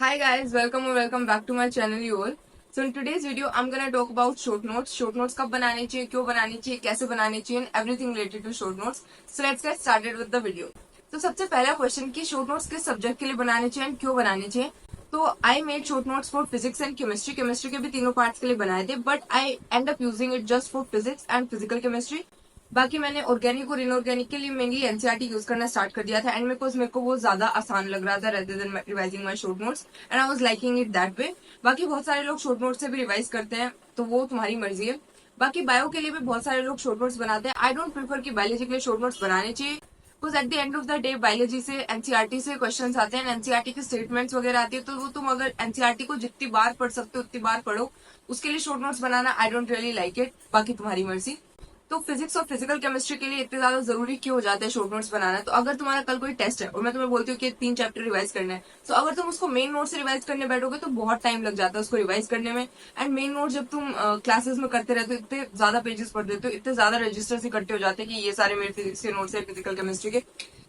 Hi guys, welcome or welcome back to my channel you all. So in today's video I'm gonna talk about short notes. Short notes कब बनाने चाहिए, क्यों बनाने चाहिए, कैसे बनाने चाहिए and everything related to short notes. So let's get started with the video. तो सबसे पहला क्वेश्चन कि short notes किस सब्जेक्ट के लिए बनाने चाहिए and क्यों बनाने चाहिए. तो I made short notes for physics and chemistry. Chemistry के भी तीनों पार्ट्स के लिए बनाए थे, but I end up using it just for physics and physical chemistry. बाकी मैंने ऑर्गेनिक और इनऑर्गेनिक के लिए मेनली एनसीईआरटी यूज करना स्टार्ट कर दिया था एंड मेरे को वो ज्यादा आसान लग रहा था rather than revising my short notes and I was liking it that way. बाकी बहुत सारे लोग शॉर्ट नोट्स से भी रिवाइज करते हैं, तो वो तुम्हारी मर्जी है. बाकी बायो के लिए भी बहुत सारे लोग शॉर्ट नोट्स बनाते हैं. आई डोंट प्रीफर कि बायोलॉजी के लिए शॉर्ट नोट्स बनाने चाहिए, because at the end of the day biology से एनसीईआरटी से क्वेश्चन आते हैं, एनसीईआरटी के स्टेटमेंट्स वगैरह आती है, तो वो तुम अगर एनसीईआरटी को जितनी बार पढ़ सकते हो उतनी बार पढ़ो. उसके लिए short notes banana I don't really like it. बाकी तुम्हारी मर्जी. तो फिजिक्स और फिजिकल केमिस्ट्री के लिए इतने ज्यादा जरूरी क्यों हो जाता है शॉर्ट नोट्स बनाना. तो अगर तुम्हारा कल कोई टेस्ट है और मैं तुम्हें बोलती हूँ कि 3 चैप्टर रिवाइज करना है, तो अगर तुम उसको मेन नोट से रिवाइज करने बैठोगे तो बहुत टाइम लग जाता है उसको रिवाइज करने में. एंड मेन नोट जब तुम क्लासेस में करते रहते हो, इतने ज्यादा पेजेस पढ़ देते हो, इतने ज्यादा रजिस्टर्स इकट्ठे हो जाते हैं कि ये सारे मेरे फिजिक्स के नोट्स है फिजिकल केमिस्ट्री के.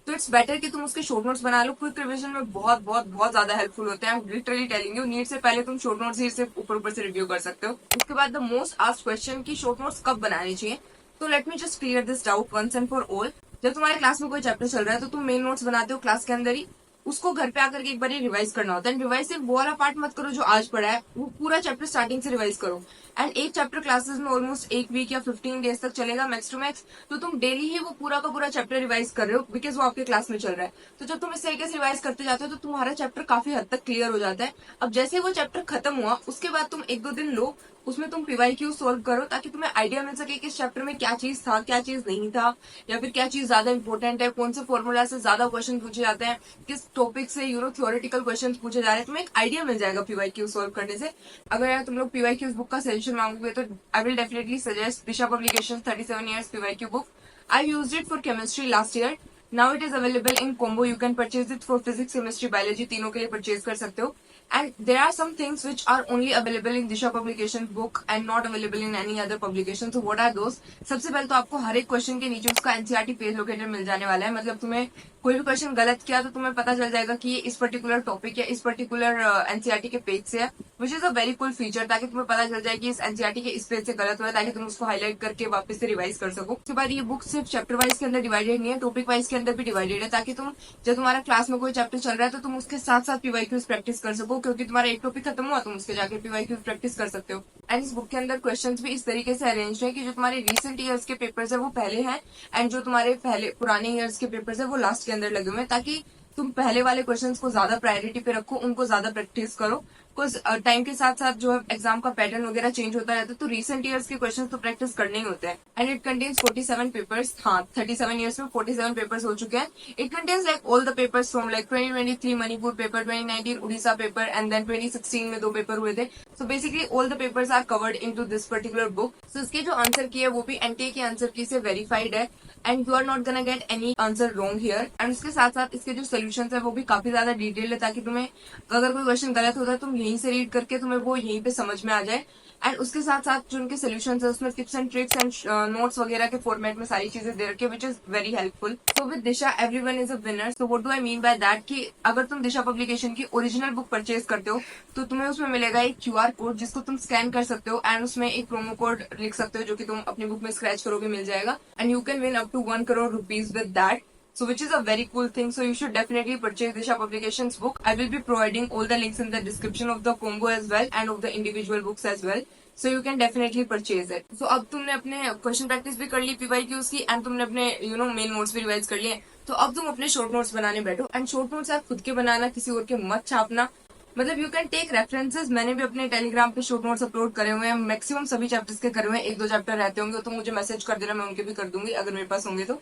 तो इट्स बेटर कि तुम उसके शॉर्ट नोट्स बना लो. क्विक रिविजन में बहुत बहुत बहुत ज्यादा हेल्पफुल होते हैं. लिटरली टेलिंग यू, नीट से पहले तुम शॉर्ट नोट्स ही सिर्फ ऊपर ऊपर से रिव्यू कर सकते हो. उसके बाद द मोस्ट आस्क्ड क्वेश्चन की शॉर्ट नोट्स कब बनाने चाहिए. तो let me just clear this doubt once and for all. जब तुम्हारे क्लास में कोई चैप्टर चल रहा है तो तुम मेन नोट्स बनाते हो क्लास के अंदर ही. उसको घर पे आकर के एक बार रिवाइज करना होता है. रिवाइज सिर्फ वो वाला पार्ट मत करो जो आज पढ़ा है, वो पूरा चैप्टर स्टार्टिंग से रिवाइज करो. एंड एक चैप्टर क्लासेस में ऑलमोस्ट एक वीक या 15 डेज तक चलेगा मैक्स टू मैक्स. तो तुम डेली ही वो पूरा का पूरा चैप्टर रिवाइज कर रहे हो बिकॉज वो आपके क्लास में चल रहा है. तो जब तुम इस तरीके से रिवाइज करते जाते हो तो तुम्हारा चैप्टर काफी हद तक क्लियर हो जाता है. अब जैसे वो चैप्टर खत्म हुआ उसके बाद तुम 1-2 दिन लो, उसमें तुम पीवाईक्यू सोल्व करो ताकि तुम्हें आइडिया मिल सके कि इस चैप्टर में क्या चीज था, क्या चीज नहीं था, या फिर क्या चीज ज्यादा इंपॉर्टेंट है, कौन से फॉर्मूला से ज्यादा क्वेश्चन पूछे जाते हैं, किस टॉपिक से थ्योरेटिकल क्वेश्चन पूछे जा रहे हैं. तुम्हें एक आइडिया मिल जाएगा पीवाईक्यू सोल्व करने से. अगर यार तुम लोग पीवाईक्यू बुक का सजेशन मांगोगे तो I will definitely suggest Disha publication 37 years PYQ book. I used it for chemistry last year. Now it is available in combo. You can purchase it for physics chemistry biology तीनों के लिए purchase कर सकते हो. And there are some things which are only available in Disha publication book and not available in any other publication. So what are those? सबसे पहले तो आपको हर एक क्वेश्चन के नीचे उसका एनसीईआरटी पेज लोकेटर मिल जाने वाला है. मतलब तुम्हें कोई भी क्वेश्चन गलत किया तो तुम्हें पता चल जाएगा कि ये इस पर्टिकुलर टॉपिक या इस पर्टिकुलर एनसीईआरटी के पेज से है, which is a very cool feature. ताकि तुम्हें पता चल जाए कि इस एनसीईआरटी के इस पेज से गलत हुआ है, ताकि तुम उसको हाईलाइट करके वापस से रिवाइज कर सको. उसके बाद ये बुक सिर्फ चैप्टर वाइज के अंदर डिवाइडेड नहीं है, टॉपिक वाइज के अंदर भी डिवाइडेड है, ताकि तुम जब तुम्हारा क्लास में कोई चैप्टर चल रहा है तो तुम उसके साथ साथ पीवाईक्यूज प्रैक्टिस कर सको. क्योंकि तुम्हारा एक टॉपिक खत्म हुआ तुम उसके जाके पीवाईक्यूज प्रैक्टिस कर सकते हो. एंड इस बुक के अंदर क्वेश्चंस भी इस तरीके से अरेंज है कि जो तुम्हारे रिसेंट ईयर्स के पेपर्स है वो पहले हैं एंड जो तुम्हारे पहले पुराने ईयर्स के पेपर्स है वो लास्ट के अंदर लगे हुए हैं, ताकि तुम पहले वाले क्वेश्चंस को ज्यादा प्रायोरिटी पे रखो, उनको ज्यादा प्रैक्टिस करो. बिकॉज टाइम के साथ साथ जो है एग्जाम का पैटर्न वगैरह चेंज होता रहता है, तो रिसेंट ईयर्स के क्वेश्चंस तो प्रैक्टिस करने ही होते हैं. And it contains 47 papers. हाँ, 37 ईयर्स में 47 पेपर्स हो चुके हैं. It contains like all the papers from like 2023 Manipur paper, 2019 Orissa paper and then 2016 में 2 पेपर हुए थे. So basically all the papers are covered in to this particular book. So इसके जो आंसर की है वो भी एनटीए के आंसर की से वेरीफाइड है and you are not gonna get any answer wrong here. And उसके साथ साथ इसके जो सोल्यूशन है वो भी काफी ज्यादा डिटेल है, ताकि तुम्हें अगर कोई क्वेश्चन गलत होता है तुम यहीं से रीड करके तुम्हें वो यहीं पे समझ में आ जाए. एंड उसके साथ साथ जो उनके सोल्यूशन है उसमें tips and tricks and notes वगैरह के फॉर्मेट में सारी चीजें दे रखी है, which is very helpful. So with Disha everyone is a winner. So what do I mean by that कि अगर तुम दिशा पब्लिकेशन की ओरिजिनल बुक परचेज करते हो तो तुम्हें उसमें मिलेगा एक क्यूआर कोड जिसको तुम स्कैन कर सकते हो एंड उसमें एक प्रोमो कोड लिख सकते हो जो कि तुम अपनी बुक में स्क्रैच करोगे मिल जाएगा. And you can win up to 1 crore rupees with that. So which is a very cool thing. So you should definitely purchase Disha Publications book. I will be providing all the links in the description of the combo as well and of the individual books as well. So you can definitely purchase it. So अब तुमने अपने question practice भी कर ली PYQs की and तुमने अपने main notes भी revise कर लिए. तो अब तुम अपने शॉर्ट नोट्स बनाने बैठो. एंड शॉर्ट नोट्स आप खुद के बनाना, किसी और के मत छापना. मतलब यू कैन टेक रेफरेंसेज. मैंने भी अपने टेलीग्राम पे शॉर्ट नोट्स अपलोड करे हुए हैं, मैक्सिमम सभी चैप्टर्स के करे हुए हैं. 1-2 चैप्टर रहते होंगे तो मुझे मैसेज कर देना, मैं उनके भी कर दूंगी अगर मेरे पास होंगे तो.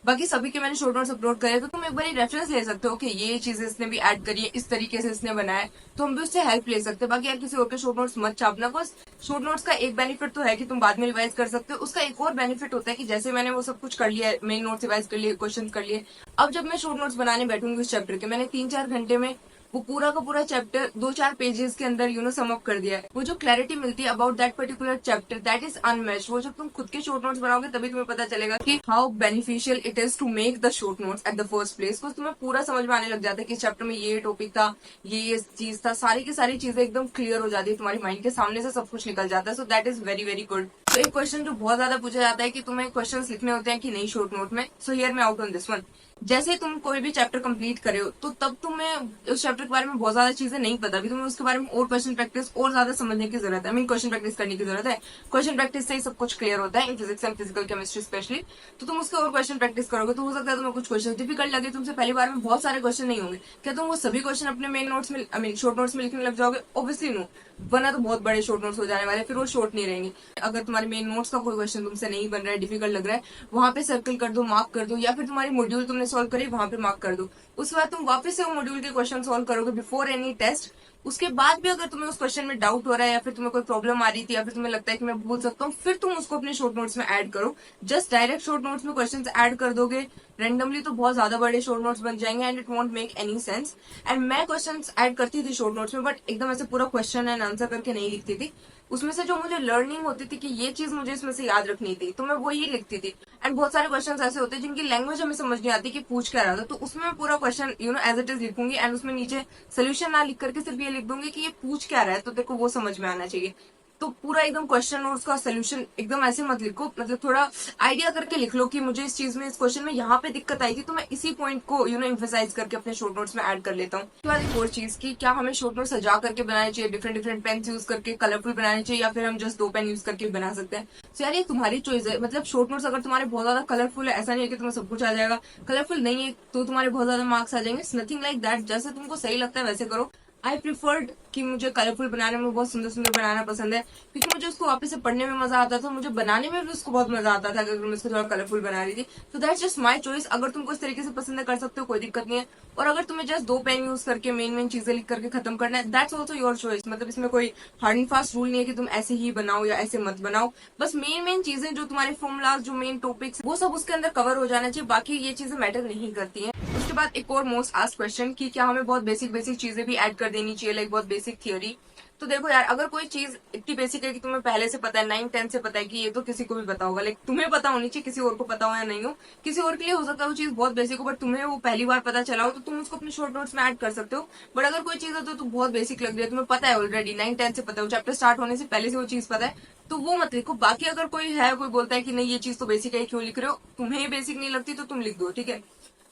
बाकी सभी के मैंने शॉर्ट नोट्स अपलोड करे, तो तुम एक बार रेफरेंस ले सकते हो कि ये चीजें इसने भी ऐड करी है, इस तरीके से इसने बनाया है, तो हम भी उससे हेल्प ले सकते हैं. बाकी यार किसी और के शॉर्ट नोट्स मत छापना. बस शॉर्ट नोट्स का एक बेनिफिट तो है कि तुम बाद में रिवाइज कर सकते हो. उसका एक और बेनिफिट होता है कि जैसे मैंने वो सब कुछ कर लिया है, मेन नोट्स रिवाइज कर लिए, क्वेश्चन कर लिए, अब जब मैं शॉर्ट नोट्स बनाने बैठूंगी उस चैप्टर के, मैंने 3-4 घंटे में वो पूरा का पूरा चैप्टर 2-4 पेजेस के अंदर सम अप कर दिया है। वो जो क्लैरिटी मिलती है about that particular chapter, that is unmatched. वो जब तुम खुद के शॉर्ट नोट्स बनाओगे तभी तुम्हें पता चलेगा कि how beneficial it is to make the short notes at the first place. तो तुम्हें पूरा समझ में आने लग जाता है कि इस चैप्टर में ये टॉपिक था, ये चीज था, सारी की सारी चीजें एकदम क्लियर हो जाती है, तुम्हारी माइंड के सामने से सब कुछ निकल जाता है। So that is very very good. तो एक क्वेश्चन जो बहुत ज्यादा पूछा जाता है कि तुम्हें क्वेश्चंस लिखने होते हैं कि नहीं शॉर्ट नोट में। सो हियर मैं आउट ऑन दिस वन। जैसे तुम कोई भी चैप्टर कंप्लीट करे हो तो तब तुम्हें उस चैप्टर के बारे में बहुत ज्यादा चीजें नहीं पता, अभी तुम्हें उसके बारे में और क्वेश्चन प्रैक्टिस और ज्यादा समझने की जरूरत है। क्वेश्चन प्रैक्टिस करने की जरूरत है। क्वेश्चन प्रैक्टिस से ही सब कुछ क्लियर होता है in physics and physical chemistry specially. तो तुम उसके और क्वेश्चन प्रैक्टिस करोगे तो हो सकता है तुम्हें कुछ क्वेश्चन डिफिकल्ट लगे, तुमसे पहली बार में बहुत सारे क्वेश्चन नहीं होंगे। क्या तुम वो सभी क्वेश्चन अपने मेन नोट्स में शॉर्ट नोट्स में लिखने लग जाओगे? ऑब्वियसली नो, वरना तो बहुत बड़े शॉर्ट नोट्स हो जाने वाले, फिर वो शॉर्ट नहीं रहेंगे। अगर तुम्हारे मेन नोट्स का कोई क्वेश्चन तुमसे नहीं बन रहा है, डिफिकल्ट लग रहा है, वहां पे सर्कल कर दो, मार्क कर दो, या फिर तुम्हारी मॉड्यूल तुमने सॉल्व करी वहां पे मार्क कर दो। उसके बाद तुम वापस से वो मॉड्यूल के क्वेश्चन सॉल्व करोगे बिफोर एनी टेस्ट। उसके बाद भी अगर तुम्हें उस क्वेश्चन में डाउट हो रहा है या फिर तुम्हें कोई प्रॉब्लम आ रही थी या फिर तुम्हें लगता है कि मैं भूल सकता हूँ, फिर तुम उसको अपने शॉर्ट नोट्स में ऐड करो। जस्ट डायरेक्ट शॉर्ट नोट्स में क्वेश्चन ऐड कर दोगे रेंडमली तो बहुत ज्यादा बड़े शॉर्ट नोट्स बन जाएंगे and it won't make any sense. And मैं क्वेश्चन ऐड करती थी शॉर्ट नोट्स में, बट एकदम ऐसे पूरा क्वेश्चन एंड आंसर करके नहीं लिखती थी। उसमें से जो मुझे लर्निंग होती थी कि ये चीज मुझे इसमें से याद रखनी थी तो मैं वो ही लिखती थी। एंड बहुत सारे क्वेश्चन ऐसे होते हैं जिनकी लैंग्वेज हमें समझ नहीं आती कि पूछ क्या रहा था, तो उसमें मैं पूरा क्वेश्चन एज इट इज लिखूंगी एंड उसमें नीचे सोल्यूशन ना लिख करके सिर्फ ये लिख दूंगी कि ये पूछ क्या रहा है, तो देखो वो समझ में आना चाहिए। तो पूरा एकदम क्वेश्चन और उसका सोल्यूशन एकदम ऐसे मत लिखो, मतलब थोड़ा आइडिया करके लिख लो कि मुझे इस चीज में, इस क्वेश्चन में यहाँ पे दिक्कत आई थी तो मैं इसी पॉइंट को एम्फेसाइज करके अपने शॉर्ट नोट्स में ऐड कर लेता हूँ। उसके बाद एक और चीज की क्या हमें शॉर्ट नोट सजा करके बनाने चाहिए, डिफरेंट डिफरेंट पेन यूज करके कलरफुल बनाने चाहिए, या फिर हम जस्ट 2 पेन यूज करके बना सकते हैं। तो यार ये तुम्हारी चॉइस है। मतलब शॉर्ट नोट्स अगर तुम्हारे बहुत ज्यादा कलरफुल है, ऐसा नहीं है कि तुम्हें सब कुछ आ जाएगा। कलरफुल नहीं है तो तुम्हारे बहुत ज्यादा मार्क्स आ जाएंगे। नथिंग लाइक दैट, जैसे तुमको सही लगता है वैसे करो। आई प्रिफर्ड कि मुझे कलरफुल बनाने में, बहुत सुंदर सुंदर बनाना पसंद है, क्योंकि मुझे उसको वापस से पढ़ने में मजा आता था, मुझे बनाने में भी उसको बहुत मजा आता था अगर मैं उसको थोड़ा कलरफुल बना रही थी। तो दैट्स जस्ट माई चॉइस। अगर तुमको इस तरीके से पसंद कर सकते हो, कोई दिक्कत नहीं है। और अगर तुम्हें जस्ट 2 पेन यूज करके मेन चीजें लिख करके खत्म करना है, दैट्स ऑल्सो योर चॉइस। मतलब इसमें कोई हार्ड एंड फास्ट रूल नहीं है कि तुम ऐसे ही बनाओ या ऐसे मत बनाओ। बस मेन चीजें जो तुम्हारे फॉर्मुलाज, जो मेन टॉपिक्स, वो सब उसके अंदर कवर हो जाना चाहिए, बाकी ये चीजें मैटर नहीं करती है। उसके बाद एक और मोस्ट आस्क्ड क्वेश्चन कि क्या हमें बहुत बेसिक बेसिक चीजें भी ऐड कर देनी चाहिए, लाइक बहुत बेसिक थियोरी। तो देखो यार, अगर कोई चीज इतनी बेसिक है कि तुम्हें पहले से पता है, 9-10 से पता है कि ये तो किसी को भी पता होगा, लाइक तुम्हें पता होनी चाहिए, किसी और को पता हो या नहीं हो। किसी और के लिए हो सकता है वो चीज बहुत बेसिक हो, बट तुम्हें वो पहली बार पता चला हो तो तुम उसको अपने शॉर्ट नोट्स में ऐड कर सकते हो। बट अगर कोई चीज हो तो बहुत बेसिक लग रही है, तुम्हें पता है ऑलरेडी, 9-10 से पता है, चैप्टर स्टार्ट होने से पहले से वो चीज पता है, तो वो मत लिखो। बाकी अगर कोई बोलता है कि नहीं ये चीज तो बेसिक है, क्यों लिख रहे हो, तुम्हें बेसिक नहीं लगती तो तुम लिख दो, ठीक है।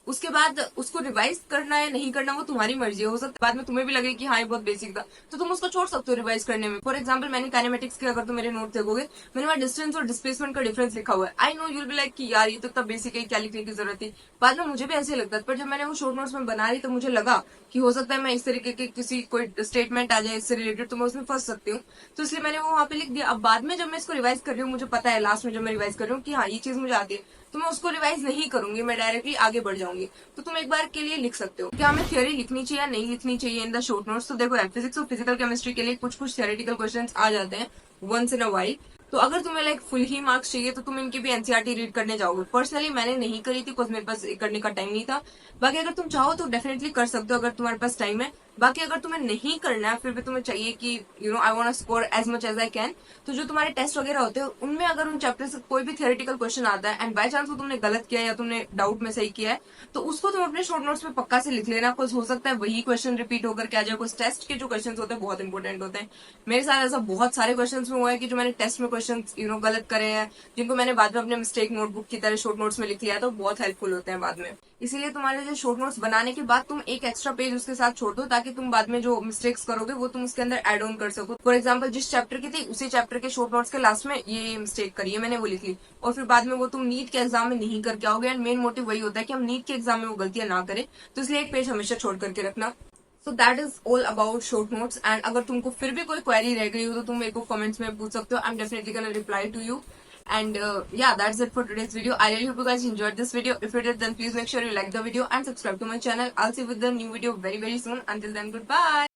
उसके बाद उसको रिवाइज करना है नहीं करना वो तुम्हारी मर्जी है। हो सकता है बाद में तुम्हें भी लगे कि हाँ ये बहुत बेसिक था, तो तुम उसको छोड़ सकते हो रिवाइज करने में। फॉर एग्जाम्पल मैंने काइनेमेटिक्स के, अगर तुम मेरे नोट देखोगे, मैंने वहाँ डिस्टेंस और डिस्प्लेसमेंट का डिफरेंस लिखा हुआ है। I know you'll be like कि यार ये तो इतना बेसिक है, क्या लिखने की जरूरत थी। बाद में मुझे भी ऐसे लगता था, पर जब मैंने वो शॉर्ट नोट्स में बना रही तो मुझे लगा कि हो सकता है मैं इस तरीके के किसी कोई स्टेटमेंट आ जाए इससे रिलेटेड तो मैं उसमें फंस सकती हूँ, तो इसलिए मैंने वो वहाँ पे लिख दिया। अब बाद में जब मैं इसको रिवाइज कर रही हूँ, मुझे पता है लास्ट में जब मैं रिवाइज कर रही हूँ कि हाँ ये चीज मुझे आती है, तो मैं उसको रिवाइज नहीं करूंगी, मैं डायरेक्टली आगे बढ़ जाऊंगी। तो तुम एक बार के लिए लिख सकते हो क्या हमें थ्योरी लिखनी चाहिए या नहीं लिखनी चाहिए इन द शॉर्ट नोट्स। तो देखो यार, फिजिक्स और फिजिकल केमिस्ट्री के लिए कुछ कुछ थियोरेटिकल क्वेश्चंस आ जाते हैं वंस इन अ वाइल। तो अगर तुम्हें लाइक फुल ही मार्क्स चाहिए तो तुम इनकी भी एनसीईआरटी रीड करने जाओगे। पर्सनली मैंने नहीं करी थी बिकॉज मेरे पास करने का टाइम नहीं था। बाकी अगर तुम चाहो तो डेफिनेटली कर सकते हो अगर तुम्हारे पास टाइम है। बाकी अगर तुम्हें नहीं करना है, फिर भी तुम्हें चाहिए कि I want to score as much as I can, तो जो तुम्हारे टेस्ट वगैरह होते हैं उनमें अगर उन चैप्टर से कोई भी थियोरेटिकल क्वेश्चन आता है एंड बाय चांस वो तुमने गलत किया या तुमने डाउट में सही किया है, तो उसको तुम अपने शॉर्ट नोट्स में पक्का से लिख लेना। कुछ हो सकता है वही क्वेश्चन रिपीट होकर के आ जाए। कुछ टेस्ट के जो क्वेश्चन होते हैं बहुत इंपॉर्टेंट होते हैं। मेरे साथ ऐसा बहुत सारे क्वेश्चन में हुआ है कि जो मैंने टेस्ट में क्वेश्चन गलत करे हैं, जिनको मैंने बाद में अपने मिस्टेक नोटबुक की तरह शॉर्ट नोट्स में लिख लिया, तो बहुत हेल्पफुल होते हैं बाद में। इसीलिए तुम्हारे जो शॉर्ट नोट्स बनाने के बाद तुम एक एक्स्ट्रा पेज उसके साथ छोड़ दो, ताकि तुम बाद में जो मिस्टेक्स करोगे वो तुम उसके अंदर एड ऑन कर सको। फॉर एग्जाम्पल जिस चैप्टर की थी उसी चैप्टर के शॉर्ट नोट्स के लास्ट में ये मिस्टेक करी है मैंने, वो लिख ली, और फिर बाद में वो तुम नीट के एग्जाम में नहीं करके आओगे। एंड मेन मोटिव वही होता है कि हम नीट के एग्जाम में वो गलतियां ना करें, तो इसलिए एक पेज हमेशा छोड़ करके रखना। So that is all about short notes. And अगर तुमको फिर भी कोई क्वेरी रह गई हो तो तुम मेरे को कमेंट्स में पूछ सकते हो। I am definitely gonna reply to you. And yeah, that's it for today's video. I really hope you guys enjoyed this video. If you did, then please make sure you like the video and subscribe to my channel. I'll see you with the new video very soon. Until then, goodbye.